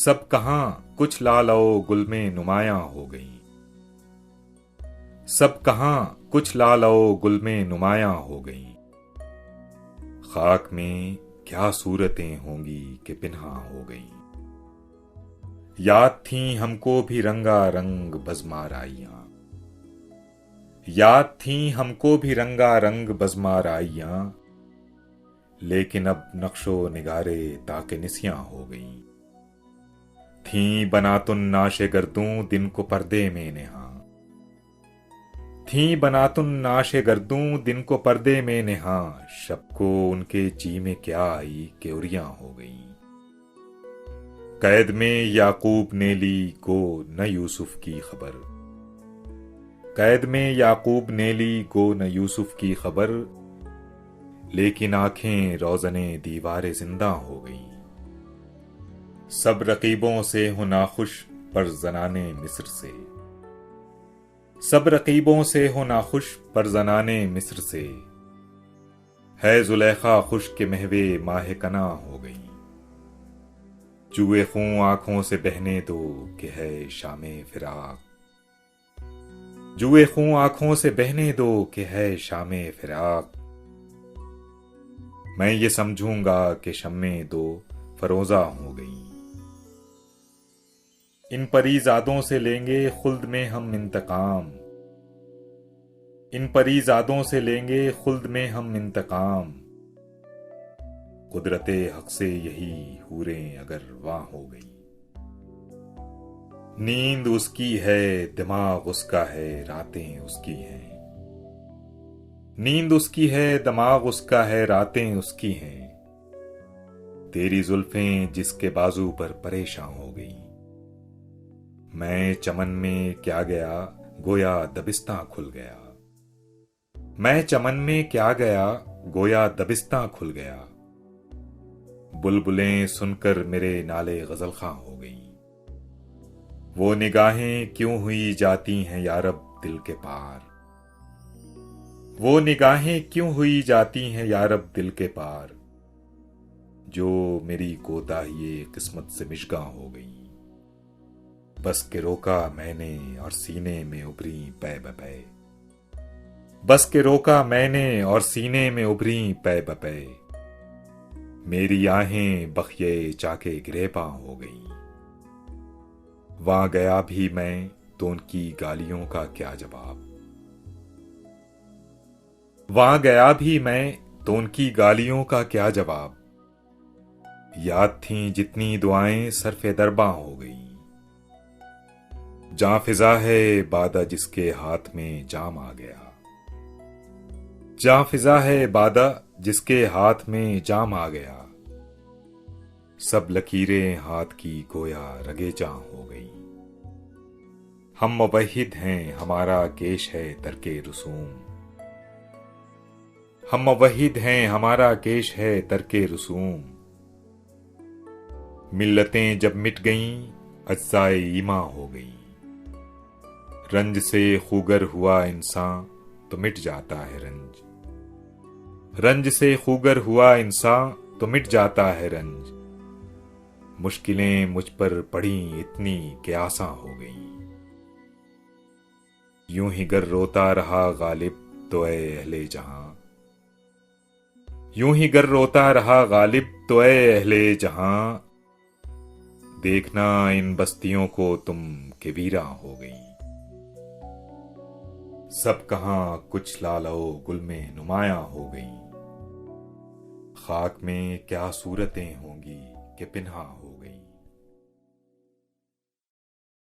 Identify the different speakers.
Speaker 1: सब कहाँ कुछ लालो गुल में नुमायां हो गई। सब कहाँ कुछ लालो गुल में नुमायां हो गई। खाक में क्या सूरतें होंगी कि पिन्हा हो गई। याद थी हमको भी रंगा रंग बज़माराइयां। याद थी हमको भी रंगा रंग बज़माराइयां। लेकिन अब नक्शो निगारे ताके निसियां हो गई। थी बनातुन नाशे गर्दूं दिन को पर्दे में नेहा। थी बनातुन नाशे गर्दूं दिन को पर्दे में नेहा। शब को उनके जी में क्या आई कि उरियां हो गई। कैद में याकूब ने ली गो न यूसुफ की खबर। कैद में याकूब ने ली गो न यूसुफ की खबर। लेकिन आंखें रोज़ने दीवारे जिंदा हो गई। सब रकीबों से हो नाखुश पर जनाने मिस्र से। सब रकीबों से हो नाखुश पर जनाने मिस्र से। है जुलेखा खुश के महवे माह कना हो गई। जुए खूं आंखों से बहने दो कि है शामे फिराक। जुए खूं आंखों से बहने दो कि है शामे फिराक। मैं ये समझूंगा कि शम्मे दो फरोजा हो गई। इन परीजादों से लेंगे खुल्द में हम इंतकाम। इन परीजादों से लेंगे खुल्द में हम इंतकाम। कुदरते हक से यही हूरें अगर वां हो गई। नींद उसकी है दिमाग उसका है रातें उसकी हैं। नींद उसकी है दिमाग उसका है रातें उसकी हैं। तेरी जुल्फें जिसके बाजू पर परेशान हो गई। मैं चमन में क्या गया गोया दबिस्तां खुल गया। मैं चमन में क्या गया गोया दबिस्तां खुल गया। बुलबुलें सुनकर मेरे नाले गजल खां हो गई। वो निगाहें क्यों हुई जाती हैं यारब दिल के पार। वो निगाहें क्यों हुई जाती हैं यारब दिल के पार। जो मेरी कोताही किस्मत से मिशगा हो गई। बस के रोका मैंने और सीने में उभरी पै बपै। बस के रोका मैंने और सीने में उभरी पै बपै। मेरी आहें बखिए चाके गिरेपा हो गई। वहां गया भी मैं तो उनकी गालियों का क्या जवाब। वहां गया भी मैं तो उनकी गालियों का क्या जवाब। याद थी जितनी दुआएं सरफे दरबां हो गई। जां फिजा है बादा जिसके हाथ में जाम आ गया। जां फिजा है बादा जिसके हाथ में जाम आ गया। सब लकीरें हाथ की गोया रगे जां हो गई। हम मुवहिद हैं हमारा केश है तरके रसूम। हम मुवहिद हैं हमारा केश है तरके रसूम। मिल्लतें जब मिट गईं अज्जाए ईमा हो गई। रंज से खूगर हुआ इंसान तो मिट जाता है रंज। रंज से खूगर हुआ इंसान तो मिट जाता है रंज। मुश्किलें मुझ पर पड़ी इतनी कि आसान हो गई। यूं ही गर रोता रहा गालिब तो ए अहले जहां। यूं ही गर रोता रहा गालिब तो ए अहले जहां। देखना इन बस्तियों को तुम के वीरा हो गई। सब कहां कुछ लालो गुल में नुमायां हो गई। खाक में क्या सूरतें होंगी कि पिन्हा हो